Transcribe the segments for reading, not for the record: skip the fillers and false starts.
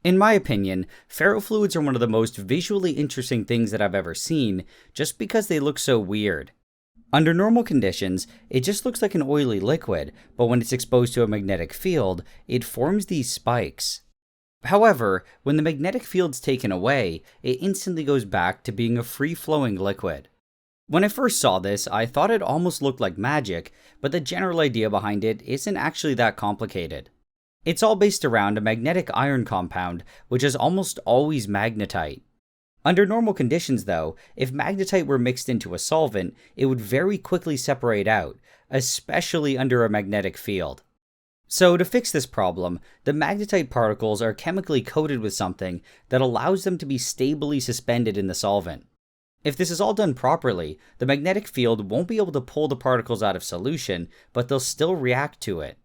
In my opinion, ferrofluids are one of the most visually interesting things that I've ever seen, just because they look so weird. Under normal conditions, it just looks like an oily liquid, but when it's exposed to a magnetic field, it forms these spikes. However, when the magnetic field's taken away, it instantly goes back to being a free-flowing liquid. When I first saw this, I thought it almost looked like magic, but the general idea behind it isn't actually that complicated. It's all based around a magnetic iron compound, which is almost always magnetite. Under normal conditions though, if magnetite were mixed into a solvent, it would very quickly separate out, especially under a magnetic field. So to fix this problem, the magnetite particles are chemically coated with something that allows them to be stably suspended in the solvent. If this is all done properly, the magnetic field won't be able to pull the particles out of solution, but they'll still react to it.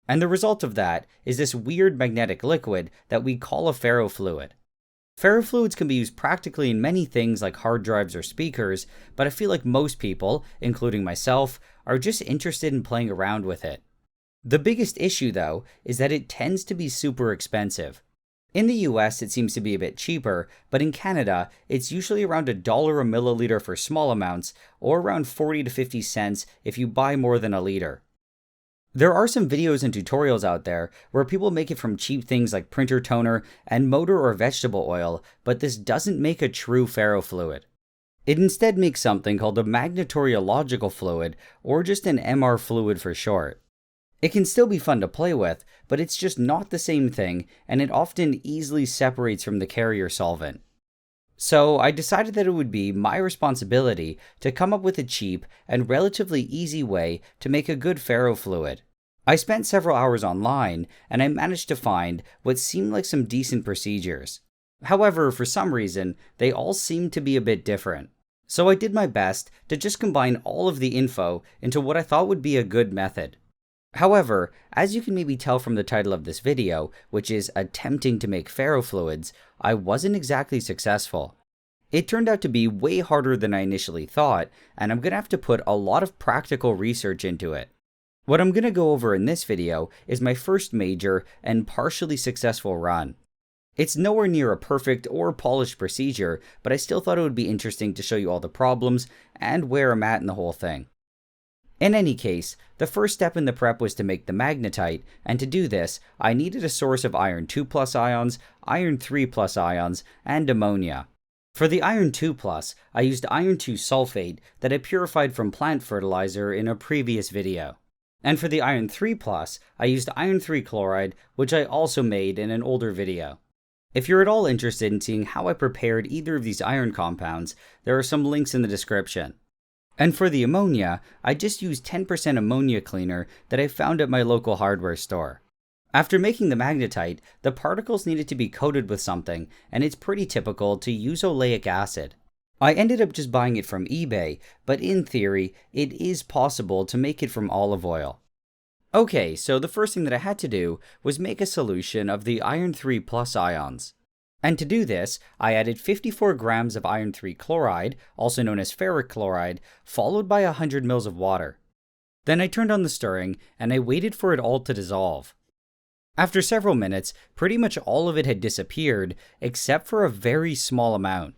And the result of that is this weird magnetic liquid that we call a ferrofluid. Ferrofluids can be used practically in many things like hard drives or speakers, but I feel like most people, including myself, are just interested in playing around with it. The biggest issue though is that it tends to be super expensive. In the US it seems to be a bit cheaper, but in Canada it's usually around $1 a milliliter for small amounts, or around 40 to 50 cents if you buy more than a liter. There are some videos and tutorials out there where people make it from cheap things like printer toner and motor or vegetable oil, but this doesn't make a true ferrofluid. It instead makes something called a magnetoriological fluid, or just an MR fluid for short. It can still be fun to play with, but it's just not the same thing, and it often easily separates from the carrier solvent. So I decided that it would be my responsibility to come up with a cheap and relatively easy way to make a good ferrofluid. I spent several hours online, and I managed to find what seemed like some decent procedures. However, for some reason, they all seemed to be a bit different. So I did my best to just combine all of the info into what I thought would be a good method. However, as you can maybe tell from the title of this video, which is Attempting to Make Ferrofluids, I wasn't exactly successful. It turned out to be way harder than I initially thought, and I'm gonna have to put a lot of practical research into it. What I'm gonna go over in this video is my first major and partially successful run. It's nowhere near a perfect or polished procedure, but I still thought it would be interesting to show you all the problems and where I'm at in the whole thing. In any case, the first step in the prep was to make the magnetite, and to do this, I needed a source of iron 2+ ions, iron 3+ ions, and ammonia. For the iron 2+, I used iron 2 sulfate that I purified from plant fertilizer in a previous video. And for the iron 3+, I used iron 3 chloride, which I also made in an older video. If you're at all interested in seeing how I prepared either of these iron compounds, there are some links in the description. And for the ammonia, I just used 10% ammonia cleaner that I found at my local hardware store. After making the magnetite, the particles needed to be coated with something, and it's pretty typical to use oleic acid. I ended up just buying it from eBay, but in theory, it is possible to make it from olive oil. Okay, so the first thing that I had to do was make a solution of the iron 3+ ions. And to do this, I added 54 grams of iron 3 chloride, also known as ferric chloride, followed by 100 ml of water. Then I turned on the stirring, and I waited for it all to dissolve. After several minutes, pretty much all of it had disappeared, except for a very small amount.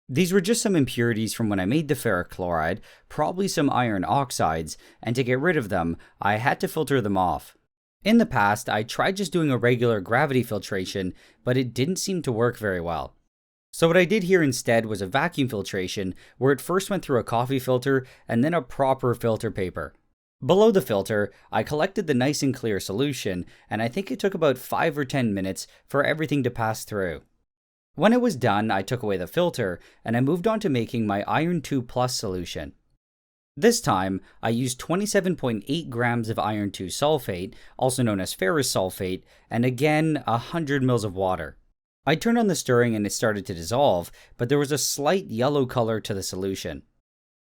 These were just some impurities from when I made the ferric chloride, probably some iron oxides, and to get rid of them, I had to filter them off. In the past, I tried just doing a regular gravity filtration, but it didn't seem to work very well. So what I did here instead was a vacuum filtration, where it first went through a coffee filter and then a proper filter paper. Below the filter, I collected the nice and clear solution, and I think it took about 5 or 10 minutes for everything to pass through. When it was done, I took away the filter, and I moved on to making my iron 2+ solution. This time, I used 27.8 grams of iron 2 sulfate, also known as ferrous sulfate, and again, 100 ml of water. I turned on the stirring and it started to dissolve, but there was a slight yellow color to the solution.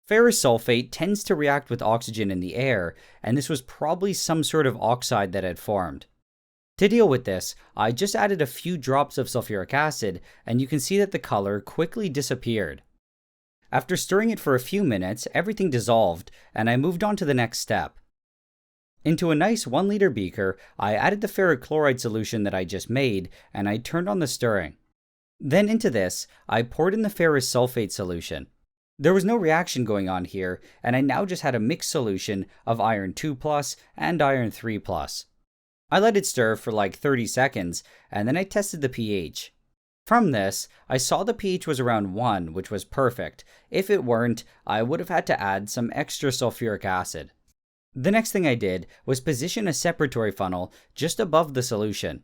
Ferrous sulfate tends to react with oxygen in the air, and this was probably some sort of oxide that had formed. To deal with this, I just added a few drops of sulfuric acid, and you can see that the color quickly disappeared. After stirring it for a few minutes, everything dissolved, and I moved on to the next step. Into a nice 1 liter beaker, I added the ferric chloride solution that I just made, and I turned on the stirring. Then into this, I poured in the ferrous sulfate solution. There was no reaction going on here, and I now just had a mixed solution of iron 2 plus and iron 3 plus. I let it stir for like 30 seconds, and then I tested the pH. From this, I saw the pH was around 1, which was perfect. If it weren't, I would have had to add some extra sulfuric acid. The next thing I did was position a separatory funnel just above the solution.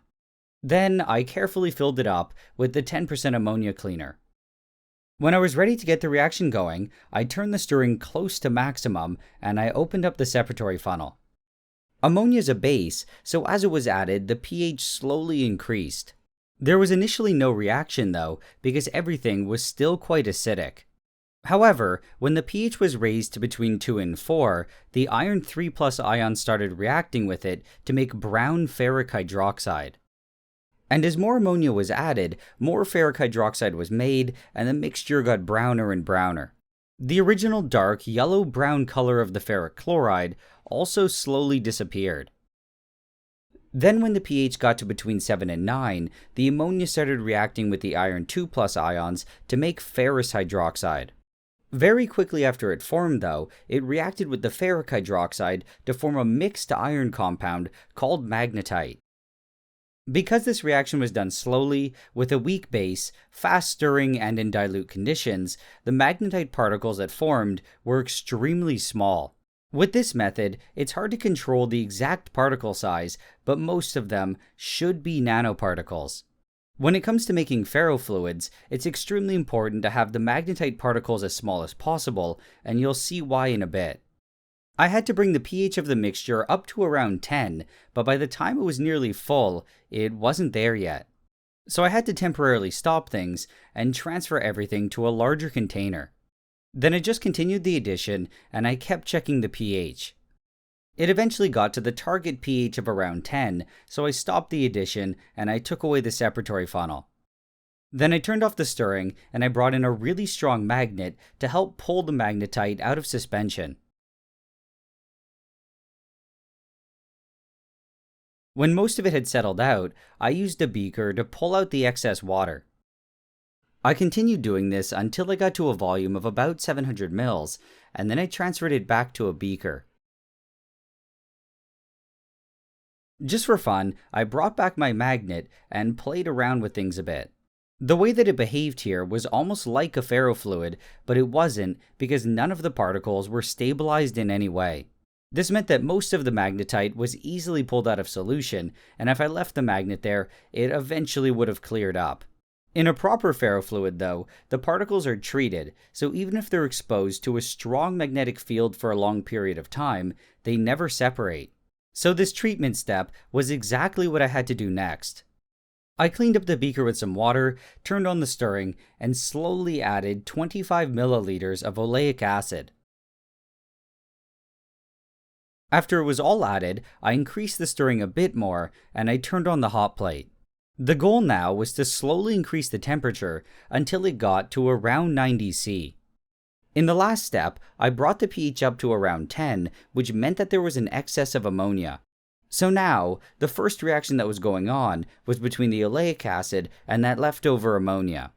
Then I carefully filled it up with the 10% ammonia cleaner. When I was ready to get the reaction going, I turned the stirring close to maximum and I opened up the separatory funnel. Ammonia is a base, so as it was added, the pH slowly increased. There was initially no reaction though, because everything was still quite acidic. However, when the pH was raised to between 2 and 4, the iron 3 plus ions started reacting with it to make brown ferric hydroxide. And as more ammonia was added, more ferric hydroxide was made, and the mixture got browner and browner. The original dark yellow-brown color of the ferric chloride also slowly disappeared. Then when the pH got to between 7 and 9, the ammonia started reacting with the iron 2 plus ions to make ferrous hydroxide. Very quickly after it formed though, it reacted with the ferric hydroxide to form a mixed iron compound called magnetite. Because this reaction was done slowly, with a weak base, fast stirring, and in dilute conditions, the magnetite particles that formed were extremely small. With this method, it's hard to control the exact particle size, but most of them should be nanoparticles. When it comes to making ferrofluids, it's extremely important to have the magnetite particles as small as possible, and you'll see why in a bit. I had to bring the pH of the mixture up to around 10, but by the time it was nearly full, it wasn't there yet. So I had to temporarily stop things and transfer everything to a larger container. Then I just continued the addition, and I kept checking the pH. It eventually got to the target pH of around 10, so I stopped the addition and I took away the separatory funnel. Then I turned off the stirring and I brought in a really strong magnet to help pull the magnetite out of suspension. When most of it had settled out, I used a beaker to pull out the excess water. I continued doing this until I got to a volume of about 700 mils, and then I transferred it back to a beaker. Just for fun, I brought back my magnet and played around with things a bit. The way that it behaved here was almost like a ferrofluid, but it wasn't because none of the particles were stabilized in any way. This meant that most of the magnetite was easily pulled out of solution, and if I left the magnet there, it eventually would have cleared up. In a proper ferrofluid though, the particles are treated, so even if they're exposed to a strong magnetic field for a long period of time, they never separate. So this treatment step was exactly what I had to do next. I cleaned up the beaker with some water, turned on the stirring, and slowly added 25 milliliters of oleic acid. After it was all added, I increased the stirring a bit more, and I turned on the hot plate. The goal now was to slowly increase the temperature until it got to around 90 C. In the last step, I brought the pH up to around 10, which meant that there was an excess of ammonia. So now, the first reaction that was going on was between the oleic acid and that leftover ammonia.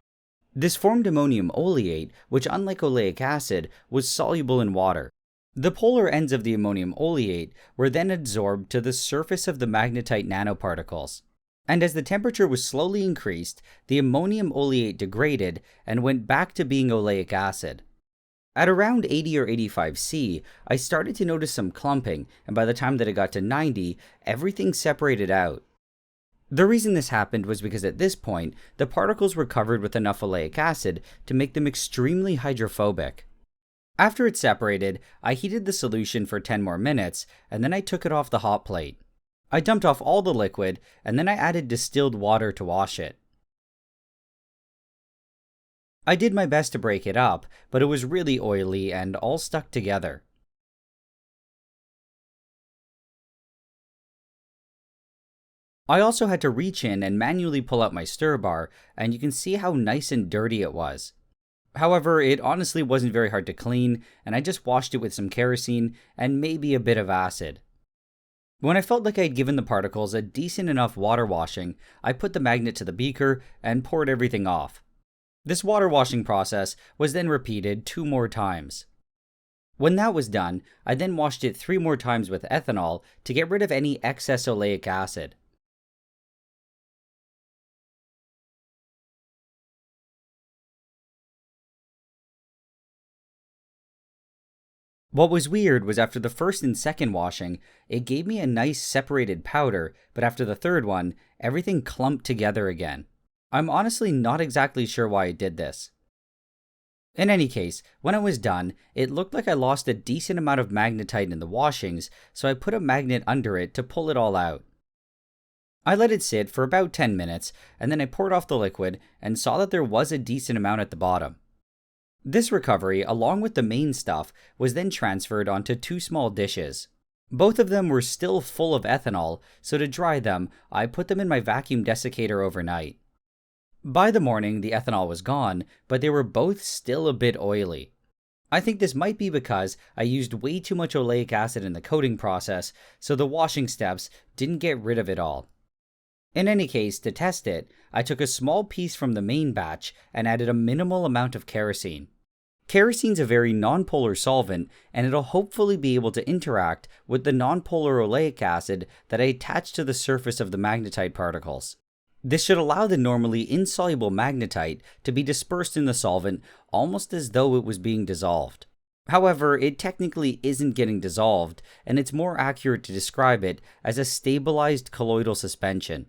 This formed ammonium oleate, which unlike oleic acid, was soluble in water. The polar ends of the ammonium oleate were then adsorbed to the surface of the magnetite nanoparticles. And as the temperature was slowly increased, the ammonium oleate degraded and went back to being oleic acid. At around 80 or 85 C, I started to notice some clumping, and by the time that it got to 90, everything separated out. The reason this happened was because at this point, the particles were covered with enough oleic acid to make them extremely hydrophobic. After it separated, I heated the solution for 10 more minutes, and then I took it off the hot plate. I dumped off all the liquid, and then I added distilled water to wash it. I did my best to break it up, but it was really oily and all stuck together. I also had to reach in and manually pull out my stir bar, and you can see how nice and dirty it was. However, it honestly wasn't very hard to clean, and I just washed it with some kerosene and maybe a bit of acid. When I felt like I had given the particles a decent enough water washing, I put the magnet to the beaker and poured everything off. This water washing process was then repeated 2 more times. When that was done, I then washed it 3 more times with ethanol to get rid of any excess oleic acid. What was weird was after the first and second washing, it gave me a nice separated powder, but after the third one, everything clumped together again. I'm honestly not exactly sure why it did this. In any case, when I was done, it looked like I lost a decent amount of magnetite in the washings, so I put a magnet under it to pull it all out. I let it sit for about 10 minutes, and then I poured off the liquid and saw that there was a decent amount at the bottom. This recovery, along with the main stuff, was then transferred onto 2 small dishes. Both of them were still full of ethanol, so to dry them, I put them in my vacuum desiccator overnight. By the morning, the ethanol was gone, but they were both still a bit oily. I think this might be because I used way too much oleic acid in the coating process, so the washing steps didn't get rid of it all. In any case, to test it, I took a small piece from the main batch and added a minimal amount of kerosene. Kerosine's a very nonpolar solvent, and it'll hopefully be able to interact with the nonpolar oleic acid that I attached to the surface of the magnetite particles. This should allow the normally insoluble magnetite to be dispersed in the solvent almost as though it was being dissolved. However, it technically isn't getting dissolved, and it's more accurate to describe it as a stabilized colloidal suspension.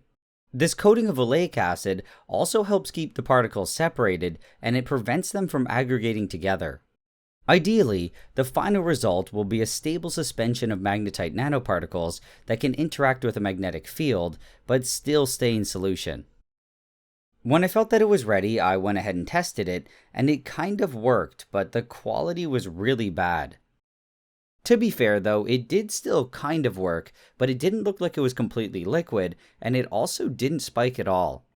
This coating of oleic acid also helps keep the particles separated, and it prevents them from aggregating together. Ideally, the final result will be a stable suspension of magnetite nanoparticles that can interact with a magnetic field, but still stay in solution. When I felt that it was ready, I went ahead and tested it, and it kind of worked, but the quality was really bad. To be fair though, it did still kind of work, but it didn't look like it was completely liquid, and it also didn't spike at all.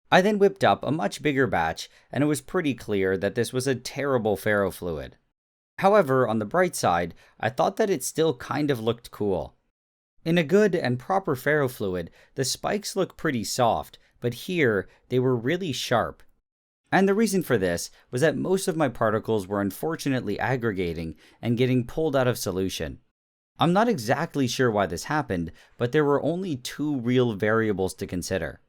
I then whipped up a much bigger batch, and it was pretty clear that this was a terrible ferrofluid. However, on the bright side, I thought that it still kind of looked cool. In a good and proper ferrofluid, the spikes look pretty soft, but here, they were really sharp. And the reason for this was that most of my particles were unfortunately aggregating and getting pulled out of solution. I'm not exactly sure why this happened, but there were only 2 real variables to consider.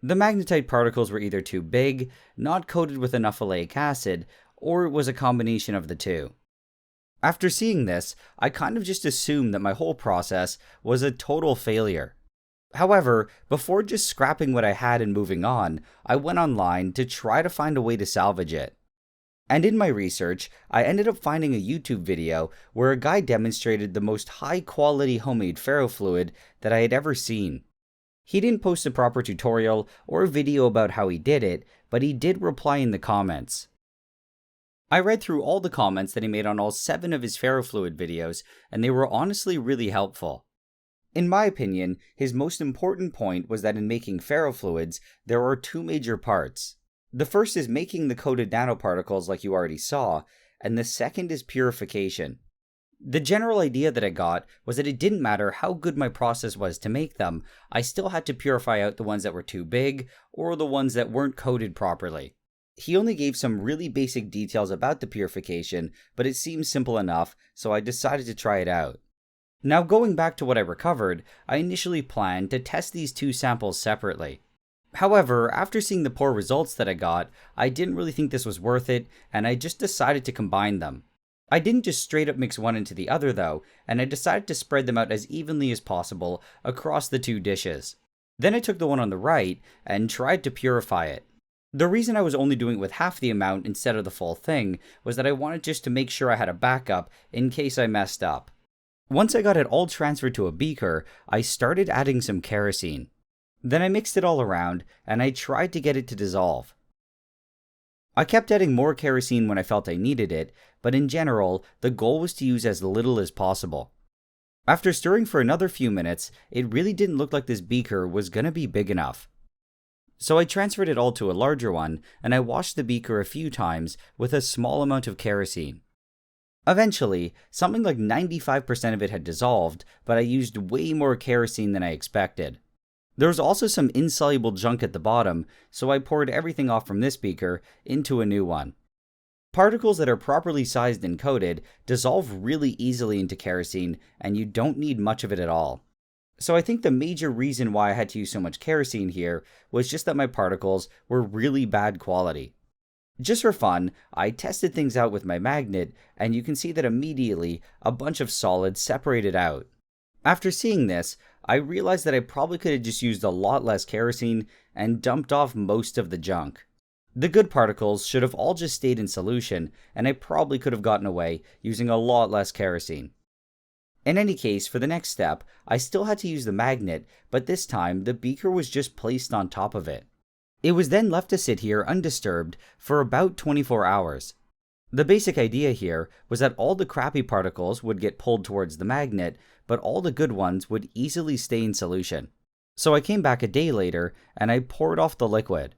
The magnetite particles were either too big, not coated with enough oleic acid, or it was a combination of the two. After seeing this, I kind of just assumed that my whole process was a total failure. However, before just scrapping what I had and moving on, I went online to try to find a way to salvage it. And in my research, I ended up finding a YouTube video where a guy demonstrated the most high-quality homemade ferrofluid that I had ever seen. He didn't post a proper tutorial or video about how he did it, but he did reply in the comments. I read through all the comments that he made on all 7 of his ferrofluid videos, and they were honestly really helpful. In my opinion, his most important point was that in making ferrofluids, there are 2 major parts. The first is making the coated nanoparticles like you already saw, and the second is purification. The general idea that I got was that it didn't matter how good my process was to make them, I still had to purify out the ones that were too big, or the ones that weren't coated properly. He only gave some really basic details about the purification, but it seemed simple enough, so I decided to try it out. Now going back to what I recovered, I initially planned to test these 2 samples separately. However, after seeing the poor results that I got, I didn't really think this was worth it, and I just decided to combine them. I didn't just straight up mix one into the other though, and I decided to spread them out as evenly as possible across the 2 dishes. Then I took the one on the right and tried to purify it. The reason I was only doing it with half the amount instead of the full thing was that I wanted just to make sure I had a backup in case I messed up. Once I got it all transferred to a beaker, I started adding some kerosene. Then I mixed it all around, and I tried to get it to dissolve. I kept adding more kerosene when I felt I needed it, but in general, the goal was to use as little as possible. After stirring for another few minutes, it really didn't look like this beaker was gonna be big enough. So I transferred it all to a larger one, and I washed the beaker a few times with a small amount of kerosene. Eventually, something like 95% of it had dissolved, but I used way more kerosene than I expected. There was also some insoluble junk at the bottom, so I poured everything off from this beaker into a new one. Particles that are properly sized and coated dissolve really easily into kerosene, and you don't need much of it at all. So I think the major reason why I had to use so much kerosene here was just that my particles were really bad quality. Just for fun, I tested things out with my magnet, and you can see that immediately a bunch of solids separated out. After seeing this, I realized that I probably could have just used a lot less kerosene and dumped off most of the junk. The good particles should have all just stayed in solution, and I probably could have gotten away using a lot less kerosene. In any case, for the next step, I still had to use the magnet, but this time the beaker was just placed on top of it. It was then left to sit here undisturbed for about 24 hours. The basic idea here was that all the crappy particles would get pulled towards the magnet, but all the good ones would easily stay in solution. So I came back a day later and I poured off the liquid.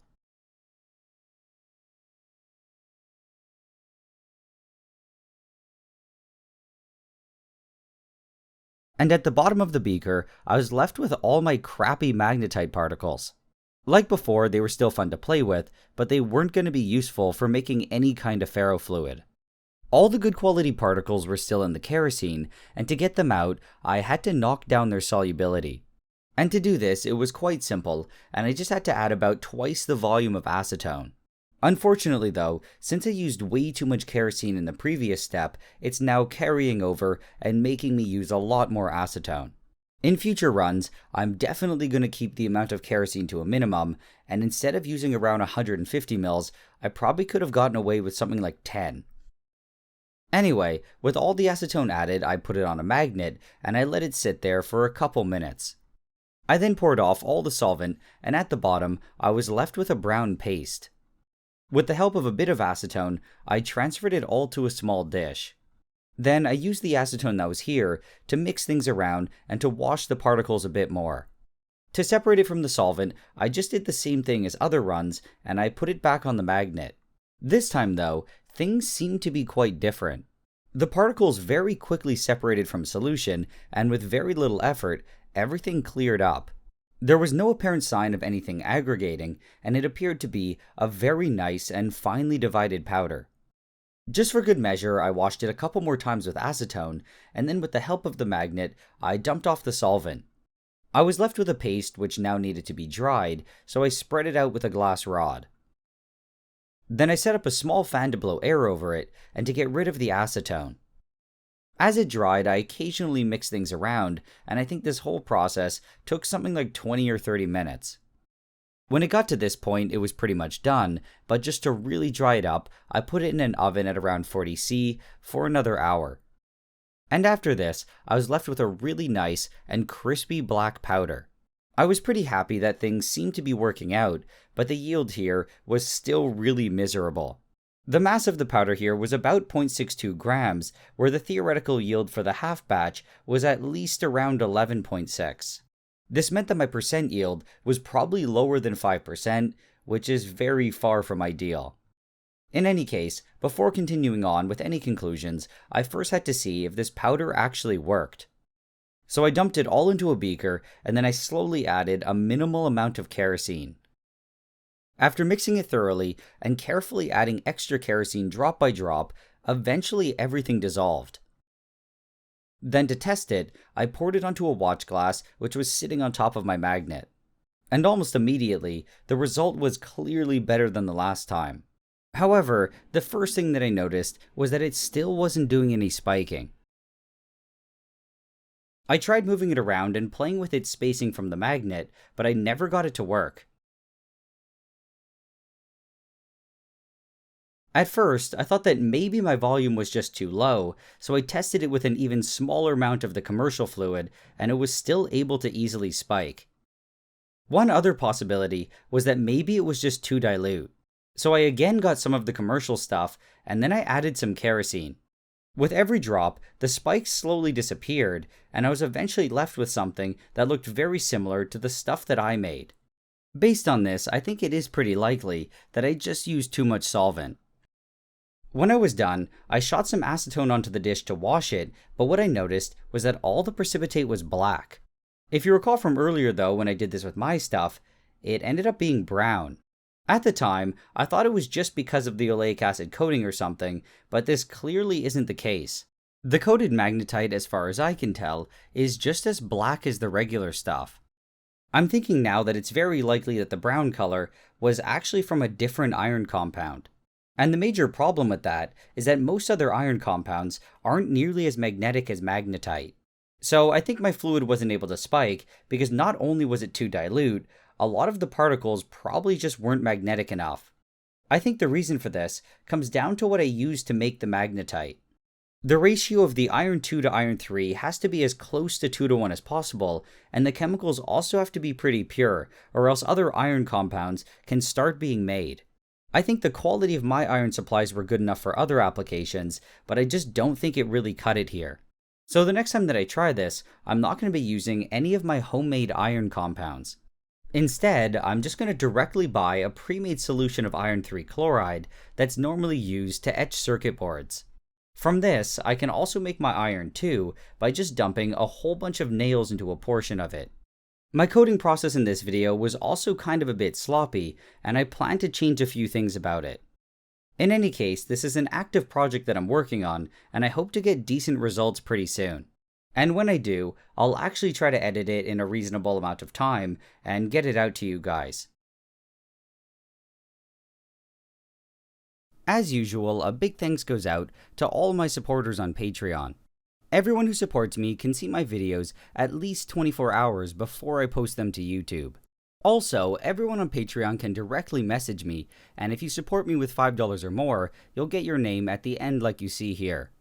And at the bottom of the beaker, I was left with all my crappy magnetite particles. Like before, they were still fun to play with, but they weren't going to be useful for making any kind of ferrofluid. All the good quality particles were still in the kerosene, and to get them out, I had to knock down their solubility. And to do this, it was quite simple, and I just had to add about twice the volume of acetone. Unfortunately though, since I used way too much kerosene in the previous step, it's now carrying over and making me use a lot more acetone. In future runs, I'm definitely going to keep the amount of kerosene to a minimum, and instead of using around 150 mils, I probably could have gotten away with something like 10. Anyway, with all the acetone added, I put it on a magnet, and I let it sit there for a couple minutes. I then poured off all the solvent, and at the bottom, I was left with a brown paste. With the help of a bit of acetone, I transferred it all to a small dish. Then I used the acetone that was here to mix things around and to wash the particles a bit more. To separate it from the solvent, I just did the same thing as other runs, and I put it back on the magnet. This time though, things seemed to be quite different. The particles very quickly separated from solution, and with very little effort, everything cleared up. There was no apparent sign of anything aggregating, and it appeared to be a very nice and finely divided powder. Just for good measure, I washed it a couple more times with acetone, and then with the help of the magnet, I dumped off the solvent. I was left with a paste which now needed to be dried, so I spread it out with a glass rod. Then I set up a small fan to blow air over it, and to get rid of the acetone. As it dried, I occasionally mixed things around, and I think this whole process took something like 20 or 30 minutes. When it got to this point, it was pretty much done, but just to really dry it up, I put it in an oven at around 40°C for another hour. And after this, I was left with a really nice and crispy black powder. I was pretty happy that things seemed to be working out, but the yield here was still really miserable. The mass of the powder here was about 0.62 grams, where the theoretical yield for the half batch was at least around 11.6. This meant that my percent yield was probably lower than 5%, which is very far from ideal. In any case, before continuing on with any conclusions, I first had to see if this powder actually worked. So I dumped it all into a beaker, and then I slowly added a minimal amount of kerosene. After mixing it thoroughly and carefully adding extra kerosene drop by drop, eventually everything dissolved. Then to test it, I poured it onto a watch glass which was sitting on top of my magnet. And almost immediately, the result was clearly better than the last time. However, the first thing that I noticed was that it still wasn't doing any spiking. I tried moving it around and playing with its spacing from the magnet, but I never got it to work. At first, I thought that maybe my volume was just too low, so I tested it with an even smaller amount of the commercial fluid, and it was still able to easily spike. One other possibility was that maybe it was just too dilute. So I again got some of the commercial stuff, and then I added some kerosene. With every drop, the spikes slowly disappeared, and I was eventually left with something that looked very similar to the stuff that I made. Based on this, I think it is pretty likely that I just used too much solvent. When I was done, I shot some acetone onto the dish to wash it, but what I noticed was that all the precipitate was black. If you recall from earlier though, when I did this with my stuff, it ended up being brown. At the time, I thought it was just because of the oleic acid coating or something, but this clearly isn't the case. The coated magnetite, as far as I can tell, is just as black as the regular stuff. I'm thinking now that it's very likely that the brown color was actually from a different iron compound. And the major problem with that is that most other iron compounds aren't nearly as magnetic as magnetite. So I think my fluid wasn't able to spike because not only was it too dilute, a lot of the particles probably just weren't magnetic enough. I think the reason for this comes down to what I used to make the magnetite. The ratio of the iron 2 to iron 3 has to be as close to 2 to 1 as possible, and the chemicals also have to be pretty pure, or else other iron compounds can start being made. I think the quality of my iron supplies were good enough for other applications, but I just don't think it really cut it here. So the next time that I try this, I'm not going to be using any of my homemade iron compounds. Instead, I'm just going to directly buy a pre-made solution of iron 3 chloride that's normally used to etch circuit boards. From this, I can also make my iron 2 by just dumping a whole bunch of nails into a portion of it. My coating process in this video was also kind of a bit sloppy, and I plan to change a few things about it. In any case, this is an active project that I'm working on, and I hope to get decent results pretty soon. And when I do, I'll actually try to edit it in a reasonable amount of time and get it out to you guys. As usual, a big thanks goes out to all my supporters on Patreon. Everyone who supports me can see my videos at least 24 hours before I post them to YouTube. Also, everyone on Patreon can directly message me, and if you support me with $5 or more, you'll get your name at the end like you see here.